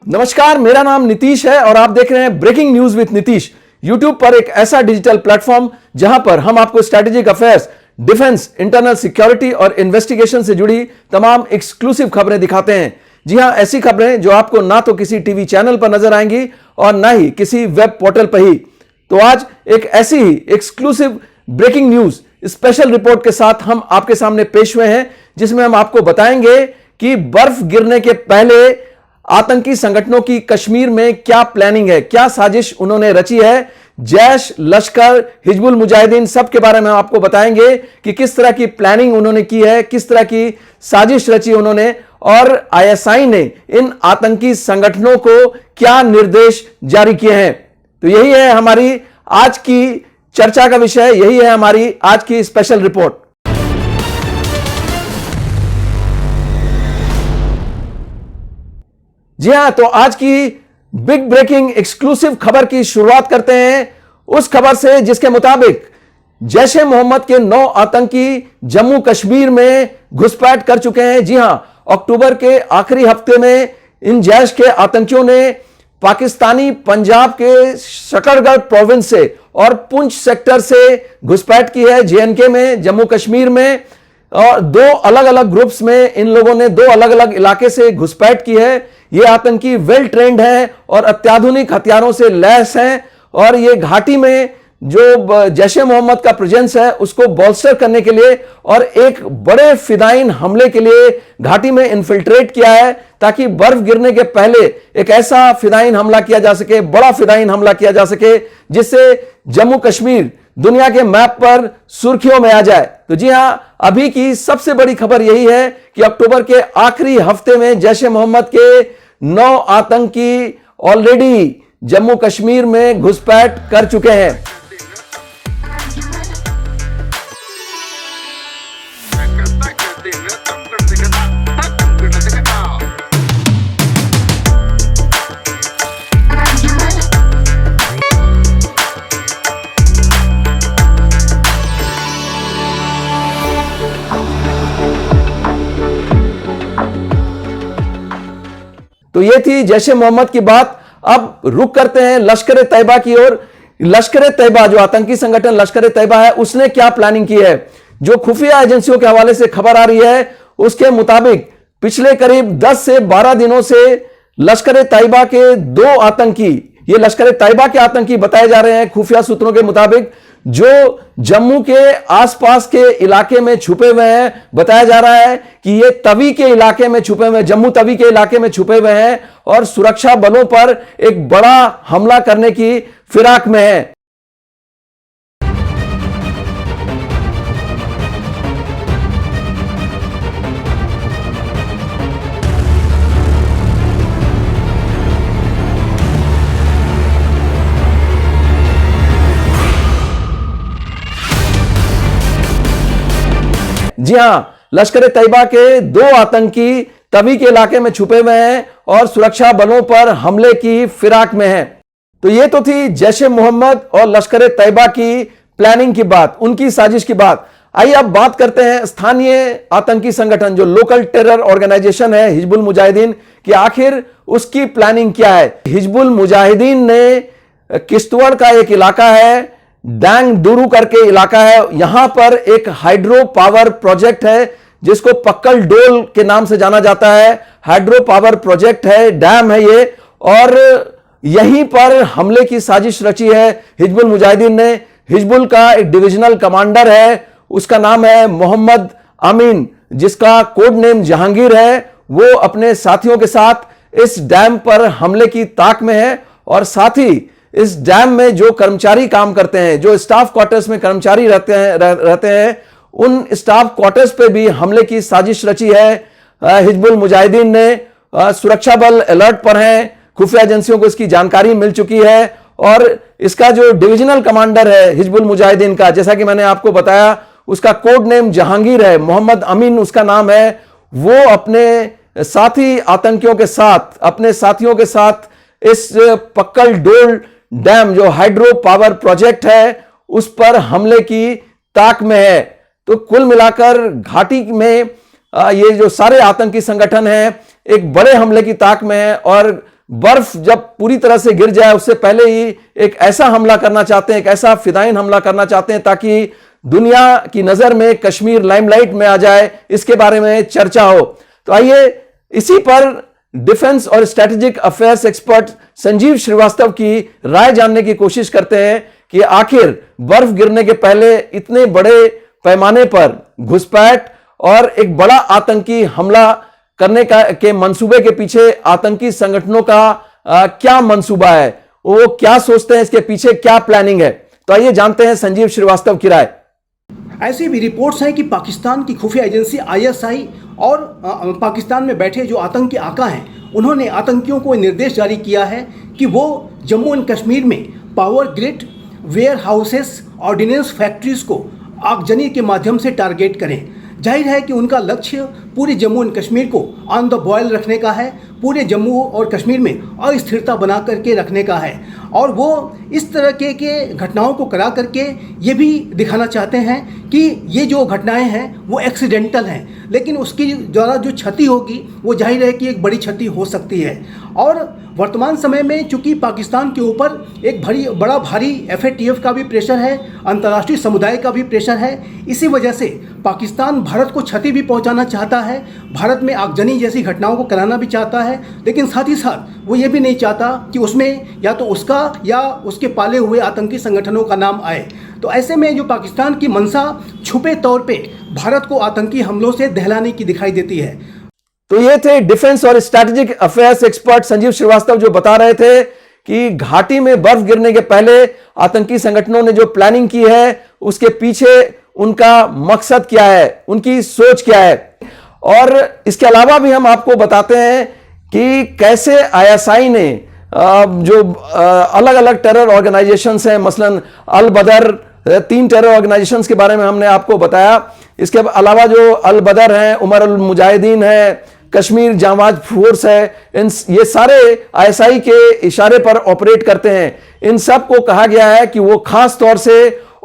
नमस्कार, मेरा नाम नीतीश है और आप देख रहे हैं breaking news with Nitish. YouTube पर एक ऐसा डिजिटल प्लेटफॉर्म जहां पर हम आपको strategic affairs, defence, internal security और इन्वेस्टिगेशन से जुड़ी तमाम एक्सक्लूसिव खबरें दिखाते हैं। जी हां, ऐसी खबरें जो आपको ना तो किसी टीवी चैनल पर नजर आएंगी और ना ही किसी वेब पोर्टल पर ही। तो आज एक ऐसी ही exclusive breaking news special report के साथ हम आपके सामने पेश हुए हैं, जिसमें हम आपको बताएंगे कि बर्फ गिरने के पहले आतंकी संगठनों की कश्मीर में क्या प्लानिंग है, क्या साजिश उन्होंने रची है। जैश, लश्कर, हिजबुल मुजाहिदीन सब के बारे में आपको बताएंगे कि किस तरह की प्लानिंग उन्होंने की है, किस तरह की साजिश रची उन्होंने और आईएसआई ने इन आतंकी संगठनों को क्या निर्देश जारी किए हैं। तो यही है हमारी आज की चर्चा का विषय, यही है हमारी आज की स्पेशल रिपोर्ट। जी हां, तो आज की बिग ब्रेकिंग एक्सक्लूसिव खबर की शुरुआत करते हैं उस खबर से जिसके मुताबिक जैश ए मोहम्मद के 9 आतंकी जम्मू कश्मीर में घुसपैठ कर चुके हैं। जी हां, अक्टूबर के आखिरी हफ्ते में इन जैश के आतंकियों ने पाकिस्तानी पंजाब के शकरगढ़ प्रोविंस से और पुंछ सेक्टर से घुसपैठ की है जेएनके में, जम्मू कश्मीर में। और 2 अलग अलग ग्रुप्स में इन लोगों ने 2 अलग अलग इलाके से घुसपैठ की है। ये आतंकी वेल ट्रेंड हैं और अत्याधुनिक हथियारों से लैस हैं और ये घाटी में जो जैश ए मोहम्मद का प्रेजेंस है उसको बोल्स्टर करने के लिए और एक बड़े फिदाइन हमले के लिए घाटी में इन्फिल्ट्रेट किया है, ताकि बर्फ गिरने के पहले एक ऐसा फिदाइन हमला किया जा सके, बड़ा फिदाइन हमला किया जा सके, जिससे जम्मू कश्मीर दुनिया के मैप पर सुर्खियों में आ जाए। तो जी हां, अभी की सबसे बड़ी खबर यही है कि अक्टूबर के आखिरी हफ्ते में जैश ए मोहम्मद के 9 आतंकी ऑलरेडी जम्मू कश्मीर में घुसपैठ कर चुके हैं। तो ये थी जैश ए मोहम्मद की बात। अब रुक करते हैं लश्कर ए तैयबा की ओर। लश्कर ए तैयबा, जो आतंकी संगठन लश्कर ए तैयबा है, उसने क्या प्लानिंग की है। जो खुफिया एजेंसियों के हवाले से खबर आ रही है उसके मुताबिक पिछले करीब 10 से 12 दिनों से लश्कर ए तैयबा के 2 आतंकी, ये लश्कर ए तैयबा के आतंकी बताए जा रहे हैं खुफिया सूत्रों के मुताबिक, जो जम्मू के आसपास के इलाके में छुपे हुए हैं। बताया जा रहा है कि ये तवी के इलाके में छुपे हुए हैं, जम्मू तवी के इलाके में छुपे हुए हैं और सुरक्षा बलों पर एक बड़ा हमला करने की फिराक में है। जी हां, लश्कर ए तैयबा के 2 आतंकी तवी के इलाके में छुपे हुए हैं और सुरक्षा बलों पर हमले की फिराक में हैं। तो ये तो थी जैश ए मोहम्मद और लश्कर ए तैयबा की प्लानिंग की बात, उनकी साजिश की बात। आइए अब बात करते हैं स्थानीय आतंकी संगठन, जो लोकल टेरर ऑर्गेनाइजेशन है हिजबुल मुजाहिदीन, कि आखिर उसकी प्लानिंग क्या है। हिजबुल मुजाहिदीन ने किश्तवाड़ का एक इलाका है, डांग डूरू करके इलाका है, यहां पर एक हाइड्रो पावर प्रोजेक्ट है जिसको पक्कल डोल के नाम से जाना जाता है। हाइड्रो पावर प्रोजेक्ट है, डैम है ये, और यहीं पर हमले की साजिश रची है हिजबुल मुजाहिदीन ने। हिजबुल का एक डिविजनल कमांडर है, उसका नाम है मोहम्मद अमीन, जिसका कोड नेम जहांगीर है। वो अपने साथियों के साथ इस डैम पर हमले की ताक में है और साथ ही इस डैम में जो कर्मचारी काम करते हैं, जो स्टाफ क्वार्टर्स में कर्मचारी रहते हैं, उन स्टाफ क्वार्टर्स पे भी हमले की साजिश रची है हिजबुल मुजाहिदीन ने। सुरक्षा बल अलर्ट पर हैं, खुफिया एजेंसियों को इसकी जानकारी मिल चुकी है और इसका जो डिविजनल कमांडर है हिजबुल मुजाहिदीन का, जैसा कि मैंने आपको बताया, उसका कोड नेम जहांगीर है, मोहम्मद अमीन उसका नाम है। वो अपने साथी आतंकियों के साथ, अपने साथियों के साथ इस पक्कल डोल डैम, जो हाइड्रो पावर प्रोजेक्ट है, उस पर हमले की ताक में है। तो कुल मिलाकर घाटी में ये जो सारे आतंकी संगठन हैं एक बड़े हमले की ताक में है और बर्फ जब पूरी तरह से गिर जाए उससे पहले ही एक ऐसा हमला करना चाहते हैं, एक ऐसा फिदाइन हमला करना चाहते हैं ताकि दुनिया की नजर में कश्मीर लाइमलाइट में आ जाए, इसके बारे में चर्चा हो। तो आइए इसी पर डिफेंस और strategic affairs expert Sanjeev Srivastava की राय जानने की कोशिश करते हैं कि आखिर बर्फ गिरने के पहले इतने बड़े पैमाने पर घुसपैठ और एक बड़ा आतंकी हमला करने के मंसूबे के पीछे आतंकी संगठनों का क्या मंसूबा है, वो क्या सोचते हैं, इसके पीछे क्या प्लानिंग है। तो आइए जानते हैं संजीव श्रीवास्तव की राय। ऐसी भी रिपोर्ट्स हैं कि पाकिस्तान की खुफिया एजेंसी आईएसआई और पाकिस्तान में बैठे जो आतंकी आका हैं उन्होंने आतंकियों को निर्देश जारी किया है कि वो जम्मू एंड कश्मीर में power grid, warehouses, ordnance factories को आगजनी के माध्यम से टारगेट करें। जाहिर है कि उनका लक्ष्य पूरे जम्मू एंड कश्मीर को ऑन द बॉयल रखने का है, पूरे जम्मू और कश्मीर में अस्थिरता बना करके रखने का है, और वो इस तरह के घटनाओं को करा करके ये भी दिखाना चाहते हैं कि ये जो घटनाएं हैं वो एक्सीडेंटल हैं, लेकिन उसकी द्वारा जो क्षति होगी वो जाहिर है कि एक बड़ी क्षति हो सकती है। और वर्तमान समय में चूंकि पाकिस्तान के ऊपर एक बड़ा भारी एफएटीएफ का भी प्रेशर है, अंतर्राष्ट्रीय समुदाय का भी प्रेशर है, इसी वजह से पाकिस्तान भारत को क्षति भी पहुंचाना चाहता है, भारत में आगजनी जैसी घटनाओं को कराना भी चाहता है, लेकिन साथ ही साथ वो ये भी नहीं चाहता कि उसमें या तो उसका या उसके पाले हुए आतंकी संगठनों का नाम आए। तो ऐसे में जो पाकिस्तान की मंशा छुपे तौर पे भारत को आतंकी हमलों से दहलाने की दिखाई देती है। तो ये थे डिफेंस और strategic affairs expert Sanjeev Srivastava जो बता रहे थे कि घाटी में बर्फ गिरने के पहले आतंकी संगठनों ने जो प्लानिंग की है उसके पीछे उनका मकसद क्या है, उनकी सोच क्या है। और इसके अलावा भी हम आपको बताते हैं कि कैसे आईएसआई ने जो अलग अलग टेरर ऑर्गेनाइजेशंस हैं, मसलन अल बदर, 3 टेरर ऑर्गेनाइजेशंस के बारे में हमने आपको बताया। इसके अलावा जो अल बदर हैं, उमर अल मुजाहिदीन है, कश्मीर जामात फोर्स है, ये सारे आईएसआई के इशारे पर ऑपरेट करते हैं। इन सब को कहा गया है कि वो खास तौर से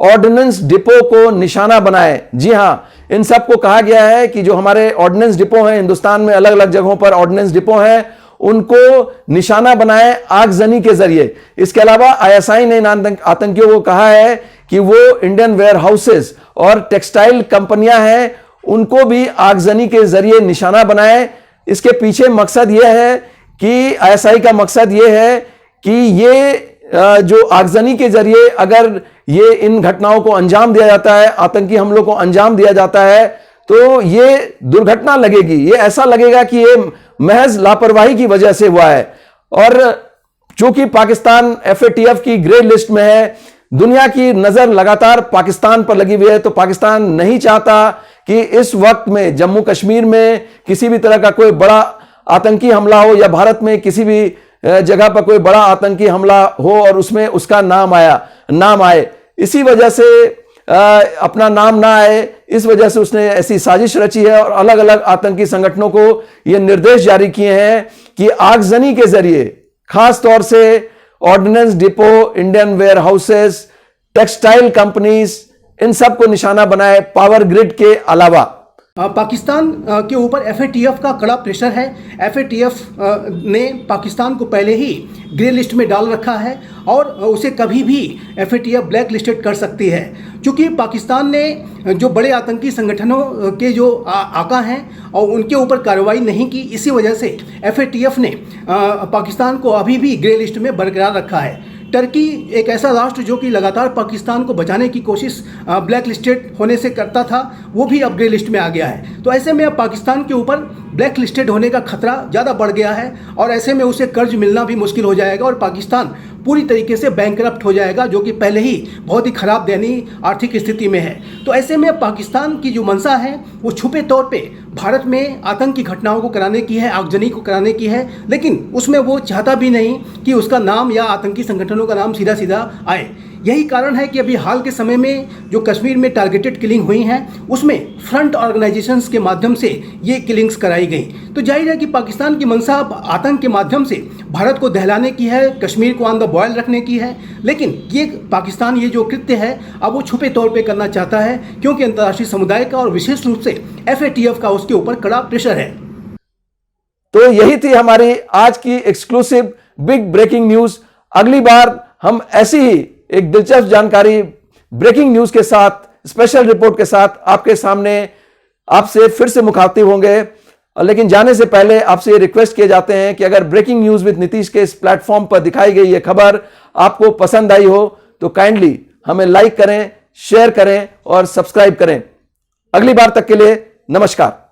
ऑर्डिनेंस डिपो को निशाना बनाए। जी हां, इन सब को कहा गया है कि जो हमारे ऑर्डिनेंस डिपो हैं, हिंदुस्तान में अलग अलग जगहों पर ऑर्डिनेंस डिपो हैं, उनको निशाना बनाए आगजनी के जरिए। इसके अलावा आईएसआई ने इन आतंकियों को कहा है कि वो इंडियन वेयर हाउसेस और टेक्सटाइल कंपनियां हैं, उनको भी आगजनी के जरिए निशाना बनाए। इसके पीछे मकसद यह है कि आईएसआई का मकसद यह है कि ये जो आगजनी के जरिए अगर ये इन घटनाओं को अंजाम दिया जाता है, आतंकी हमलों को अंजाम दिया जाता है, तो ये दुर्घटना लगेगी, ये ऐसा लगेगा कि ये महज लापरवाही की वजह से हुआ है। और चूंकि पाकिस्तान एफएटीएफ की ग्रे लिस्ट में है, दुनिया की नजर लगातार पाकिस्तान पर लगी हुई है, तो पाकिस्तान नहीं चाहता कि इस वक्त में जम्मू कश्मीर में किसी भी तरह का कोई बड़ा आतंकी हमला हो या भारत में किसी भी जगह पर कोई बड़ा आतंकी हमला हो और उसमें उसका नाम आए। इसी वजह से अपना नाम ना आए, इस वजह से उसने ऐसी साजिश रची है और अलग अलग आतंकी संगठनों को यह निर्देश जारी किए हैं कि आगजनी के जरिए, खास तौर से ordnance depot, Indian warehouses, textile companies, इन सब को निशाना बनाए, पावर ग्रिड के अलावा। पाकिस्तान के ऊपर एफएटीएफ का कड़ा प्रेशर है। एफएटीएफ ने पाकिस्तान को पहले ही ग्रे लिस्ट में डाल रखा है और उसे कभी भी एफएटीएफ ब्लैक लिस्टेड कर सकती है। क्योंकि पाकिस्तान ने जो बड़े आतंकी संगठनों के जो आका हैं और उनके ऊपर कार्रवाई नहीं की, इसी वजह से एफएटीएफ ने पाकिस्तान को अभी भी ग्रे लिस्ट में बरकरार रखा है। टर्की एक ऐसा राष्ट्र जो कि लगातार पाकिस्तान को बचाने की कोशिश ब्लैक लिस्टेड होने से करता था, वो भी अब ग्रे लिस्ट में आ गया है। तो ऐसे में अब पाकिस्तान के ऊपर ब्लैक लिस्टेड होने का खतरा ज़्यादा बढ़ गया है और ऐसे में उसे कर्ज मिलना भी मुश्किल हो जाएगा और पाकिस्तान पूरी तरीके से बैंकरप्ट हो जाएगा, जो कि पहले ही बहुत ही खराब दयनीय आर्थिक स्थिति में है। तो ऐसे में पाकिस्तान की जो मंशा है वो छुपे तौर पे भारत में आतंकी घटनाओं को कराने की है, आगजनी को कराने की है, लेकिन उसमें वो चाहता भी नहीं कि उसका नाम या आतंकी संगठनों का नाम सीधा सीधा आए। यही कारण है कि अभी हाल के समय में जो कश्मीर में टारगेटेड किलिंग हुई हैं उसमें फ्रंट ऑर्गेनाइजेशंस के माध्यम से ये किलिंग्स कराई गई। तो जाहिर है कि पाकिस्तान की मंशा आतंक के माध्यम से भारत को दहलाने की है, कश्मीर को ऑन द बॉयल रखने की है, लेकिन ये पाकिस्तान ये जो कृत्य है अब वो छुपे तौर पे करना चाहता है, क्योंकि अंतर्राष्ट्रीय समुदाय का और विशेष रूप से एफएटीएफ का उसके ऊपर कड़ा प्रेशर है। तो यही थी हमारी आज की एक्सक्लूसिव बिग ब्रेकिंग न्यूज। अगली बार हम ऐसी ही एक दिलचस्प जानकारी, ब्रेकिंग न्यूज के साथ, स्पेशल रिपोर्ट के साथ आपके सामने आपसे फिर से मुखातिब होंगे। लेकिन जाने से पहले आपसे ये रिक्वेस्ट किए जाते हैं कि अगर ब्रेकिंग न्यूज विद नीतीश के इस प्लेटफॉर्म पर दिखाई गई ये खबर आपको पसंद आई हो तो काइंडली हमें लाइक करें, शेयर करें और सब्सक्राइब करें। अगली बार तक के लिए नमस्कार।